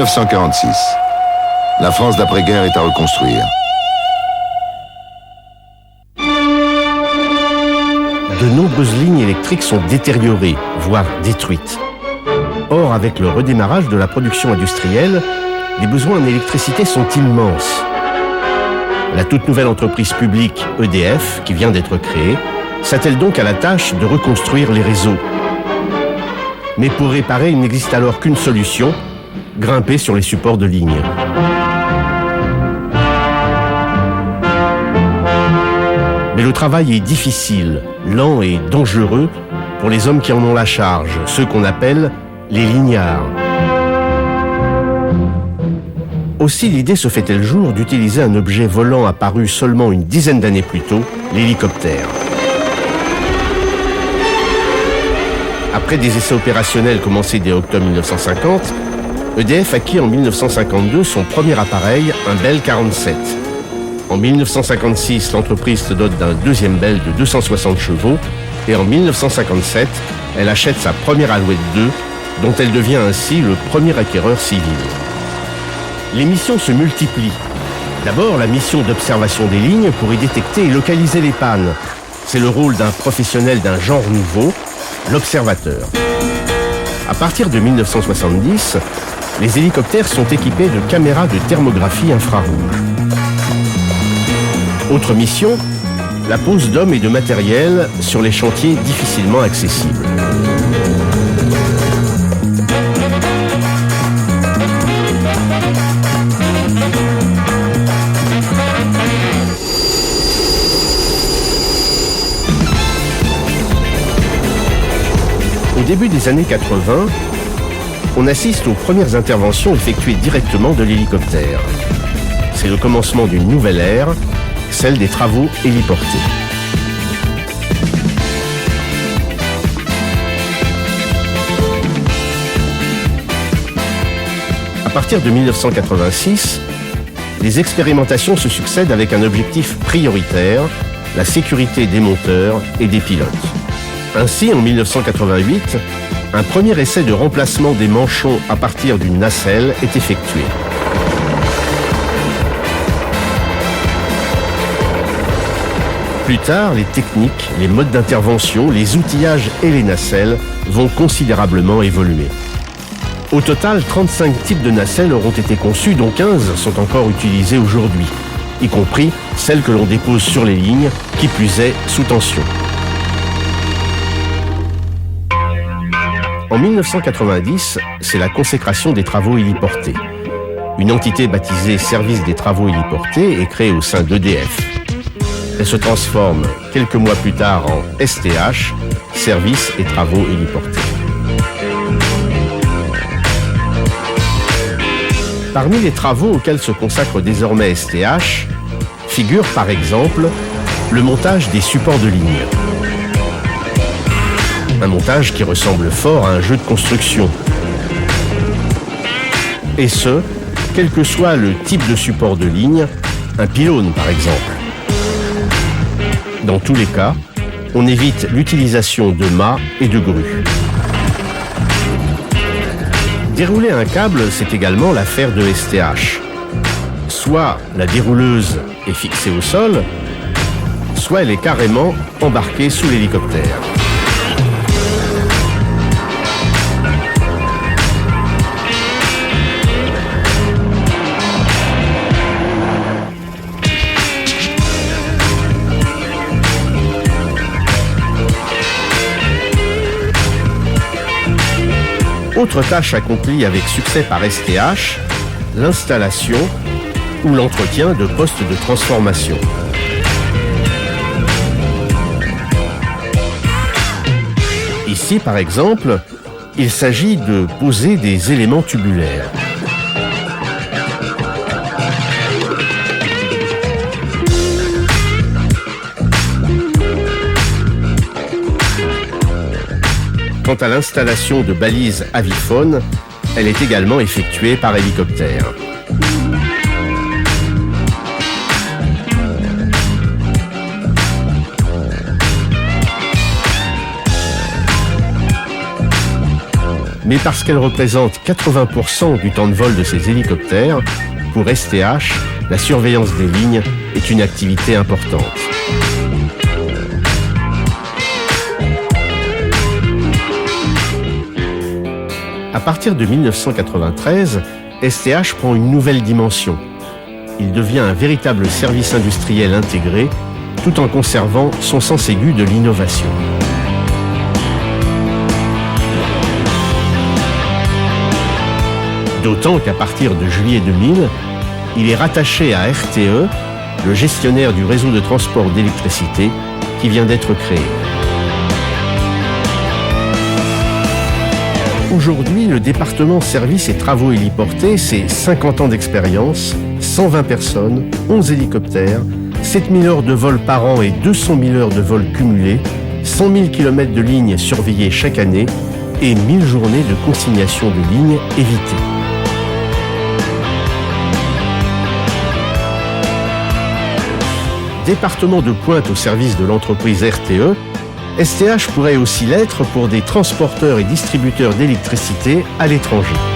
1946. La France d'après-guerre est à reconstruire. De nombreuses lignes électriques sont détériorées, voire détruites. Or, avec le redémarrage de la production industrielle, les besoins en électricité sont immenses. La toute nouvelle entreprise publique EDF, qui vient d'être créée, s'attelle donc à la tâche de reconstruire les réseaux. Mais pour réparer, il n'existe alors qu'une solution, grimper sur les supports de ligne. Mais le travail est difficile, lent et dangereux pour les hommes qui en ont la charge, ceux qu'on appelle les lignards. Aussi l'idée se fait-elle jour d'utiliser un objet volant apparu seulement une dizaine d'années plus tôt, l'hélicoptère. Après des essais opérationnels commencés dès octobre 1950, EDF acquit en 1952 son premier appareil, un Bell 47. En 1956, l'entreprise se dote d'un deuxième Bell de 260 chevaux et en 1957, elle achète sa première Alouette 2, dont elle devient ainsi le premier acquéreur civil. Les missions se multiplient. D'abord, la mission d'observation des lignes pour y détecter et localiser les pannes. C'est le rôle d'un professionnel d'un genre nouveau, l'observateur. À partir de 1970, les hélicoptères sont équipés de caméras de thermographie infrarouge. Autre mission, la pose d'hommes et de matériel sur les chantiers difficilement accessibles. Au début des années 80, on assiste aux premières interventions effectuées directement de l'hélicoptère. C'est le commencement d'une nouvelle ère, celle des travaux héliportés. À partir de 1986, les expérimentations se succèdent avec un objectif prioritaire, la sécurité des monteurs et des pilotes. Ainsi, en 1988, un premier essai de remplacement des manchons à partir d'une nacelle est effectué. Plus tard, les techniques, les modes d'intervention, les outillages et les nacelles vont considérablement évoluer. Au total, 35 types de nacelles auront été conçus, dont 15 sont encore utilisées aujourd'hui, y compris celles que l'on dépose sur les lignes, qui plus est sous tension. En 1990, c'est la consécration des travaux héliportés. Une entité baptisée Service des travaux héliportés est créée au sein d'EDF. Elle se transforme quelques mois plus tard en STH, Service et travaux héliportés. Parmi les travaux auxquels se consacre désormais STH, figure par exemple le montage des supports de ligne. Un montage qui ressemble fort à un jeu de construction. Et ce, quel que soit le type de support de ligne, un pylône par exemple. Dans tous les cas, on évite l'utilisation de mâts et de grues. Dérouler un câble, c'est également l'affaire de STH. Soit la dérouleuse est fixée au sol, soit elle est carrément embarquée sous l'hélicoptère. Autre tâche accomplie avec succès par STH, l'installation ou l'entretien de postes de transformation. Ici, par exemple, il s'agit de poser des éléments tubulaires. Quant à l'installation de balises aviphones, elle est également effectuée par hélicoptère. mais parce qu'elle représente 80% du temps de vol de ces hélicoptères, pour STH, la surveillance des lignes est une activité importante. À partir de 1993, STH prend une nouvelle dimension. Il devient un véritable service industriel intégré, tout en conservant son sens aigu de l'innovation. D'autant qu'à partir de juillet 2000, il est rattaché à RTE, le gestionnaire du réseau de transport d'électricité qui vient d'être créé. Aujourd'hui, le département services et travaux héliportés, c'est 50 ans d'expérience, 120 personnes, 11 hélicoptères, 7000 heures de vol par an et 200 000 heures de vol cumulées, 100 000 km de lignes surveillées chaque année et 1000 journées de consignation de lignes évitées. Département de pointe au service de l'entreprise RTE, STH pourrait aussi l'être pour des transporteurs et distributeurs d'électricité à l'étranger.